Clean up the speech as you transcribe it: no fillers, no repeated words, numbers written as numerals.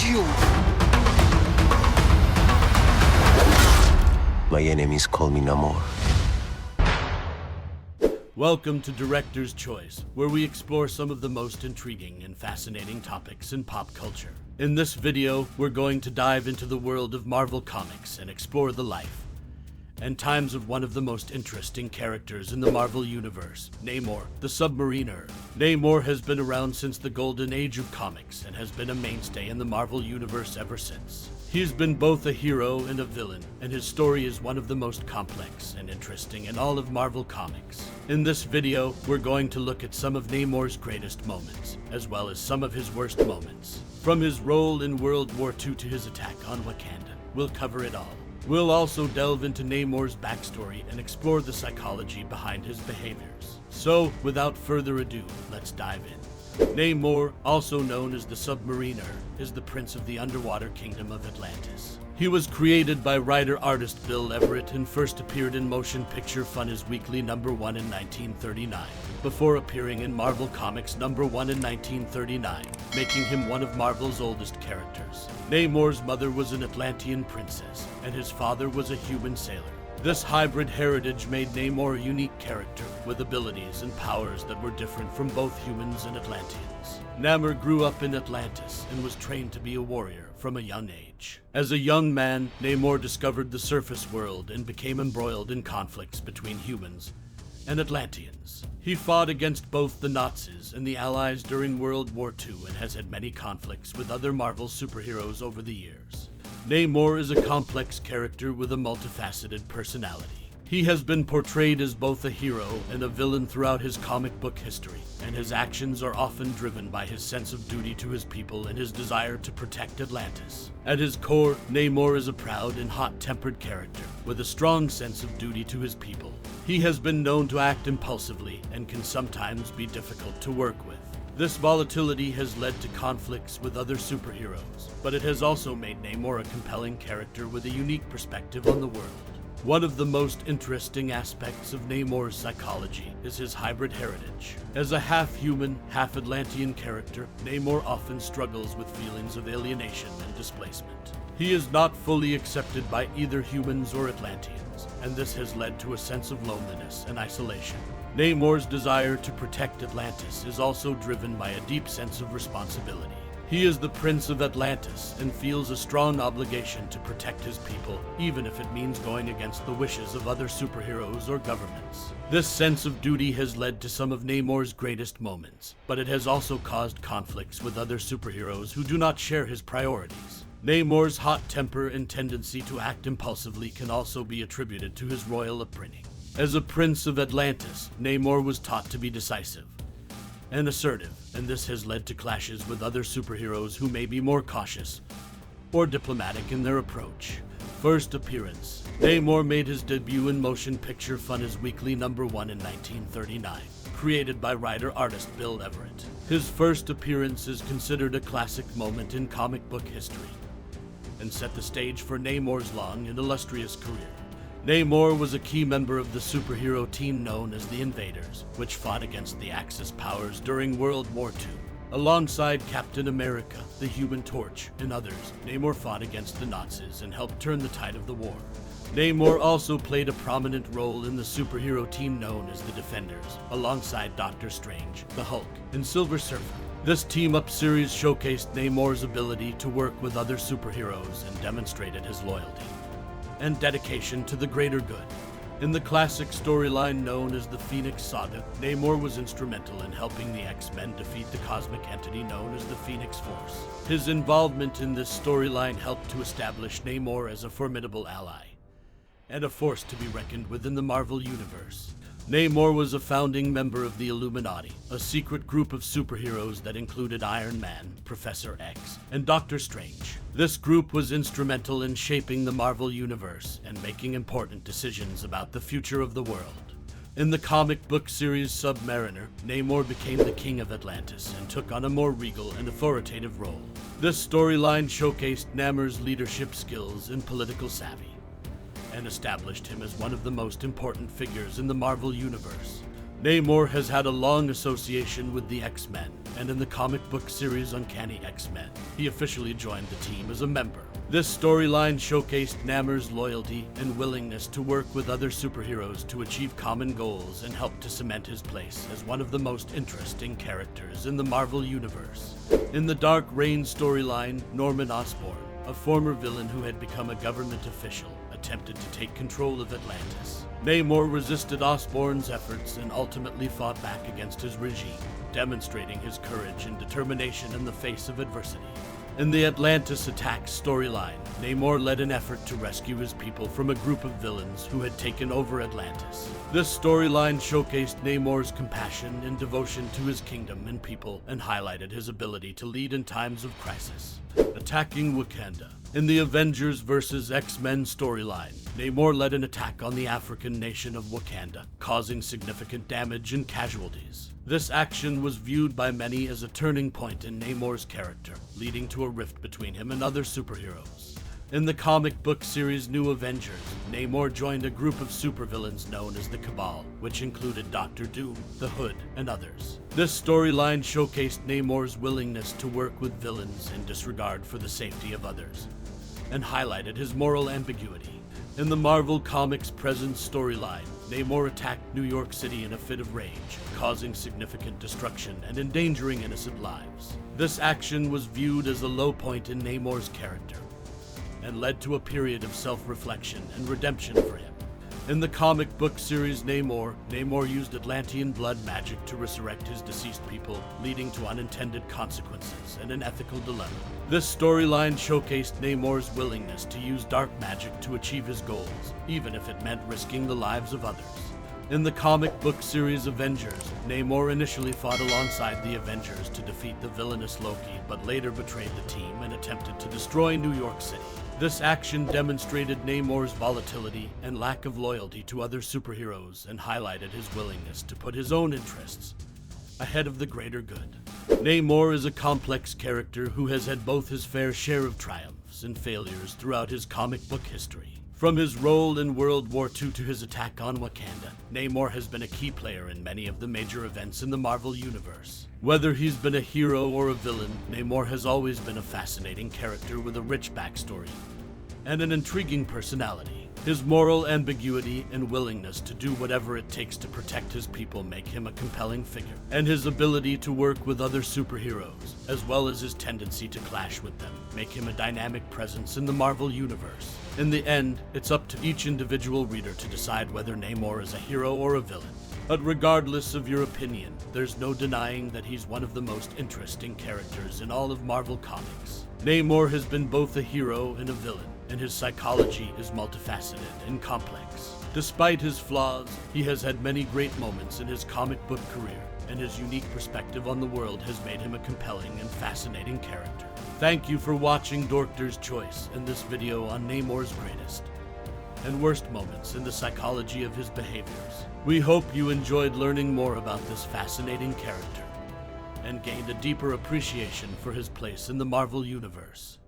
you? My enemies call me Namor. Welcome to Director's Choice, where we explore some of the most intriguing and fascinating topics in pop culture. In this video, we're going to dive into the world of Marvel Comics and explore the life and times of one of the most interesting characters in the Marvel Universe, Namor, the Submariner. Namor has been around since the golden age of comics and has been a mainstay in the Marvel Universe ever since. He's been both a hero and a villain, and his story is one of the most complex and interesting in all of Marvel Comics. In this video, we're going to look at some of Namor's greatest moments, as well as some of his worst moments. From his role in World War II to his attack on Wakanda, we'll cover it all. We'll also delve into Namor's backstory and explore the psychology behind his behaviors. So, without further ado, let's dive in. Namor, also known as the Submariner, is the prince of the underwater kingdom of Atlantis. He was created by writer-artist Bill Everett and first appeared in Motion Picture Funny's Weekly #1 in 1939, before appearing in Marvel Comics #1 in 1939, making him one of Marvel's oldest characters. Namor's mother was an Atlantean princess, and his father was a human sailor. This hybrid heritage made Namor a unique character with abilities and powers that were different from both humans and Atlanteans. Namor grew up in Atlantis and was trained to be a warrior from a young age. As a young man, Namor discovered the surface world and became embroiled in conflicts between humans and Atlanteans. He fought against both the Nazis and the Allies during World War II and has had many conflicts with other Marvel superheroes over the years. Namor is a complex character with a multifaceted personality. He has been portrayed as both a hero and a villain throughout his comic book history, and his actions are often driven by his sense of duty to his people and his desire to protect Atlantis. At his core, Namor is a proud and hot-tempered character with a strong sense of duty to his people. He has been known to act impulsively and can sometimes be difficult to work with. This volatility has led to conflicts with other superheroes, but it has also made Namor a compelling character with a unique perspective on the world. One of the most interesting aspects of Namor's psychology is his hybrid heritage. As a half-human, half-Atlantean character, Namor often struggles with feelings of alienation and displacement. He is not fully accepted by either humans or Atlanteans, and this has led to a sense of loneliness and isolation. Namor's desire to protect Atlantis is also driven by a deep sense of responsibility. He is the Prince of Atlantis and feels a strong obligation to protect his people, even if it means going against the wishes of other superheroes or governments. This sense of duty has led to some of Namor's greatest moments, but it has also caused conflicts with other superheroes who do not share his priorities. Namor's hot temper and tendency to act impulsively can also be attributed to his royal upbringing. As a prince of Atlantis, Namor was taught to be decisive and assertive, and this has led to clashes with other superheroes who may be more cautious or diplomatic in their approach. First appearance. Namor made his debut in Motion Picture Funny's Weekly #1 in 1939, created by writer-artist Bill Everett. His first appearance is considered a classic moment in comic book history and set the stage for Namor's long and illustrious career. Namor was a key member of the superhero team known as the Invaders, which fought against the Axis powers during World War II. Alongside Captain America, the Human Torch, and others, Namor fought against the Nazis and helped turn the tide of the war. Namor also played a prominent role in the superhero team known as the Defenders, alongside Doctor Strange, the Hulk, and Silver Surfer. This team-up series showcased Namor's ability to work with other superheroes and demonstrated his loyalty and dedication to the greater good. In the classic storyline known as the Phoenix Saga, Namor was instrumental in helping the X-Men defeat the cosmic entity known as the Phoenix Force. His involvement in this storyline helped to establish Namor as a formidable ally and a force to be reckoned with in the Marvel Universe. Namor was a founding member of the Illuminati, a secret group of superheroes that included Iron Man, Professor X, and Doctor Strange. This group was instrumental in shaping the Marvel Universe and making important decisions about the future of the world. In the comic book series Submariner, Namor became the king of Atlantis and took on a more regal and authoritative role. This storyline showcased Namor's leadership skills and political savvy, and established him as one of the most important figures in the Marvel Universe. Namor has had a long association with the X-Men, and in the comic book series Uncanny X-Men, he officially joined the team as a member. This storyline showcased Namor's loyalty and willingness to work with other superheroes to achieve common goals and help to cement his place as one of the most interesting characters in the Marvel Universe. In the Dark Reign storyline, Norman Osborn, a former villain who had become a government official, attempted to take control of Atlantis. Namor resisted Osborn's efforts and ultimately fought back against his regime, demonstrating his courage and determination in the face of adversity. In the Atlantis Attacks storyline, Namor led an effort to rescue his people from a group of villains who had taken over Atlantis. This storyline showcased Namor's compassion and devotion to his kingdom and people and highlighted his ability to lead in times of crisis. Attacking Wakanda. In the Avengers vs. X-Men storyline, Namor led an attack on the African nation of Wakanda, causing significant damage and casualties. This action was viewed by many as a turning point in Namor's character, leading to a rift between him and other superheroes. In the comic book series New Avengers, Namor joined a group of supervillains known as the Cabal, which included Doctor Doom, the Hood, and others. This storyline showcased Namor's willingness to work with villains in disregard for the safety of others, and highlighted his moral ambiguity. In the Marvel Comics Presents storyline, Namor attacked New York City in a fit of rage, causing significant destruction and endangering innocent lives. This action was viewed as a low point in Namor's character, and led to a period of self-reflection and redemption for him. In the comic book series Namor used Atlantean blood magic to resurrect his deceased people, leading to unintended consequences and an ethical dilemma. This storyline showcased Namor's willingness to use dark magic to achieve his goals, even if it meant risking the lives of others. In the comic book series Avengers, Namor initially fought alongside the Avengers to defeat the villainous Loki, but later betrayed the team and attempted to destroy New York City. This action demonstrated Namor's volatility and lack of loyalty to other superheroes and highlighted his willingness to put his own interests ahead of the greater good. Namor is a complex character who has had both his fair share of triumphs and failures throughout his comic book history. From his role in World War II to his attack on Wakanda, Namor has been a key player in many of the major events in the Marvel Universe. Whether he's been a hero or a villain, Namor has always been a fascinating character with a rich backstory and an intriguing personality. His moral ambiguity and willingness to do whatever it takes to protect his people make him a compelling figure, and his ability to work with other superheroes, as well as his tendency to clash with them, make him a dynamic presence in the Marvel Universe. In the end, it's up to each individual reader to decide whether Namor is a hero or a villain. But regardless of your opinion, there's no denying that he's one of the most interesting characters in all of Marvel Comics. Namor has been both a hero and a villain, and his psychology is multifaceted and complex. Despite his flaws, he has had many great moments in his comic book career, and his unique perspective on the world has made him a compelling and fascinating character. Thank you for watching Doctor's Choice in this video on Namor's greatest and worst moments in the psychology of his behaviors. We hope you enjoyed learning more about this fascinating character and gained a deeper appreciation for his place in the Marvel Universe.